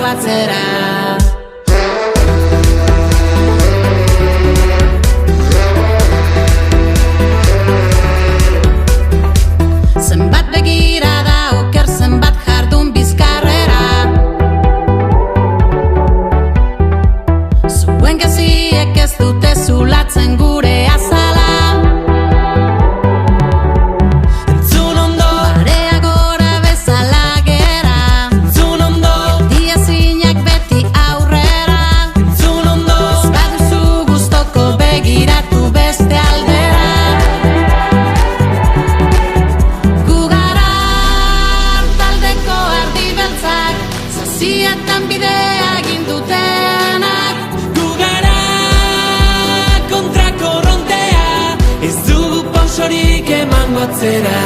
atzera. Zenbat begirada oker, zenbat jardun bizkarrera. Zuen gaziek ez dute zulatzen gure azala. Entzun ondo, barea gora bezala gera. Entzun ondo, geldia zinak beti aurrera. Entzun ondo, ez baduzu gustoko begiratu beste aldera. Gu gara taldeko ardi beltzak, zazietan bidea egin dutenak. Gu gara kontrakorrontea, ez dugu pausorik emango atzera.